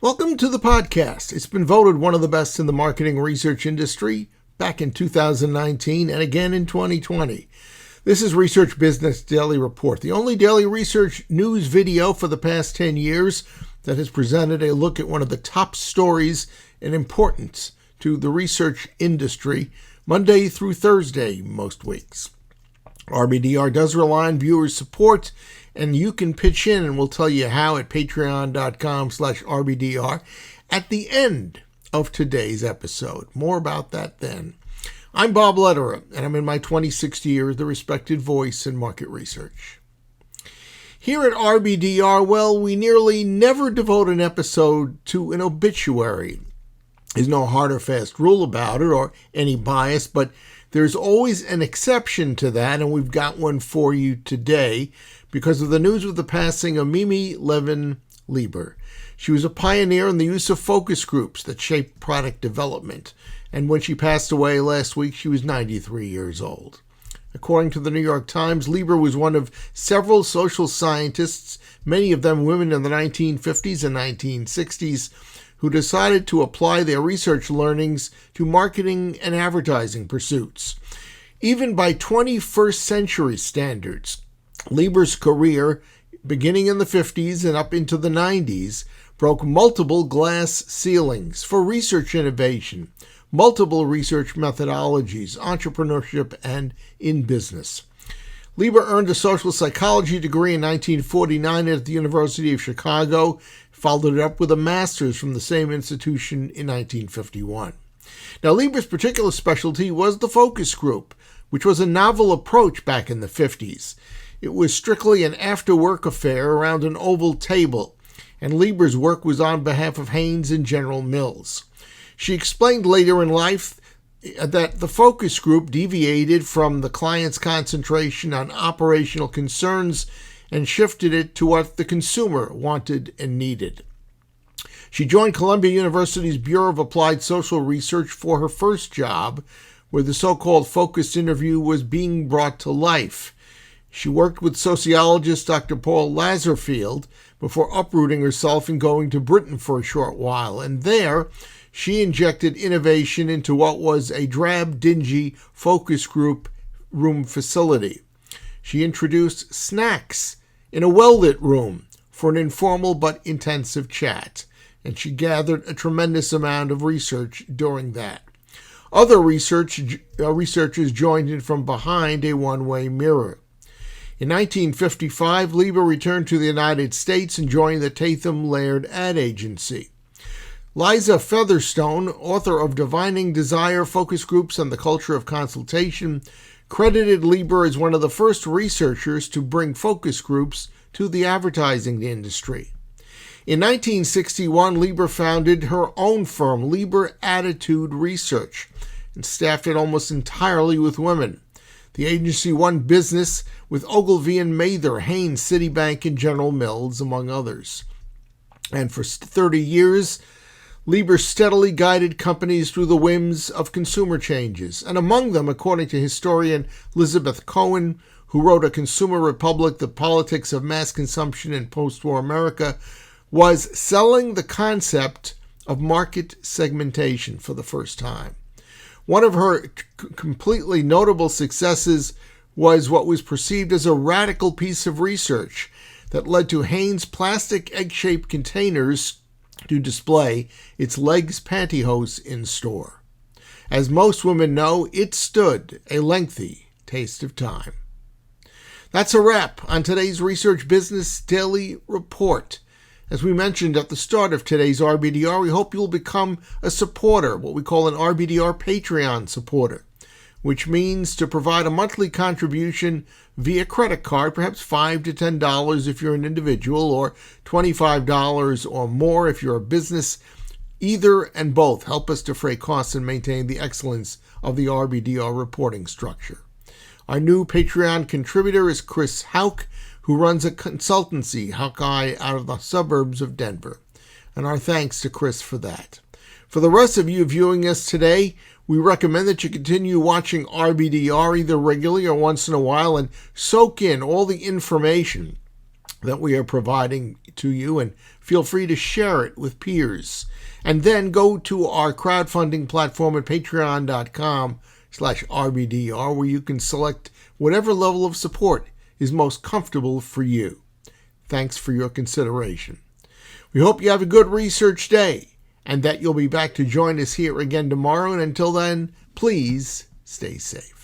Welcome to the podcast. It's been voted one of the best in the marketing research industry back in 2019 and again in 2020. This is Research Business Daily Report, the only daily research news video for the past 10 years that has presented a look at one of the top stories in importance to the research industry, Monday through Thursday most weeks. RBDR does rely on viewers' support, and you can pitch in, and we'll tell you how at patreon.com/RBDR at the end of today's episode. More about that then. I'm Bob Lederer, and I'm in my 26th year as the respected voice in market research. Here at RBDR, we nearly never devote an episode to an obituary. There's no hard or fast rule about it or any bias, but there's always an exception to that, and we've got one for you today because of the news of the passing of Levin Lieber. She was a pioneer in the use of focus groups that shaped product development, and when she passed away last week, she was 93 years old. According to the New York Times, Lieber was one of several social scientists, many of them women in the 1950s and 1960s, who decided to apply their research learnings to marketing and advertising pursuits. Even by 21st century standards, Lieber's career, beginning in the 50s and up into the 90s, broke multiple glass ceilings for research innovation, multiple research methodologies, entrepreneurship, and in business. Lieber earned a social psychology degree in 1949 at the University of Chicago, followed it up with a master's from the same institution in 1951. Now, Lieber's particular specialty was the focus group, which was a novel approach back in the 50s. It was strictly an after-work affair around an oval table, and Lieber's work was on behalf of Hanes and General Mills. She explained later in life that the focus group deviated from the client's concentration on operational concerns and shifted it to what the consumer wanted and needed. She joined Columbia University's Bureau of Applied Social Research for her first job, where the so-called focus interview was being brought to life. She worked with sociologist Dr. Paul Lazarsfeld before uprooting herself and going to Britain for a short while, and there she injected innovation into what was a drab, dingy focus group room facility. She introduced snacks in a well-lit room for an informal but intensive chat, and she gathered a tremendous amount of research during that. Other researchers joined in from behind a one-way mirror. In 1955, Lieber returned to the United States and joined the Tatham Laird ad agency. Liza Featherstone, author of Divining Desire, Focus Groups, and the Culture of Consultation, credited Lieber as one of the first researchers to bring focus groups to the advertising industry. In 1961, Lieber founded her own firm, Lieber Attitude Research, and staffed it almost entirely with women. The agency won business with Ogilvy and Mather, Hanes, Citibank, and General Mills, among others. And for 30 years, Lieber steadily guided companies through the whims of consumer changes, and among them, according to historian Elizabeth Cohen, who wrote A Consumer Republic, The Politics of Mass Consumption in Post-War America, was selling the concept of market segmentation for the first time. One of her completely notable successes was what was perceived as a radical piece of research that led to Hanes' plastic egg-shaped containers to display its legs pantyhose in store. As most women know, it stood a lengthy taste of time. That's a wrap on today's Research Business Daily Report. As we mentioned at the start of today's RBDR, we hope you'll become a supporter, what we call an RBDR Patreon supporter, which means to provide a monthly contribution via credit card, perhaps $5 to $10 if you're an individual, or $25 or more if you're a business. Either and both help us defray costs and maintain the excellence of the RBDR reporting structure. Our new Patreon contributor is Chris Hauk, who runs a consultancy, Hawkeye, out of the suburbs of Denver. And our thanks to Chris for that. For the rest of you viewing us today, we recommend that you continue watching RBDR either regularly or once in a while and soak in all the information that we are providing to you, and feel free to share it with peers. And then go to our crowdfunding platform at patreon.com/RBDR, where you can select whatever level of support is most comfortable for you. Thanks for your consideration. We hope you have a good research day and that you'll be back to join us here again tomorrow. And until then, please stay safe.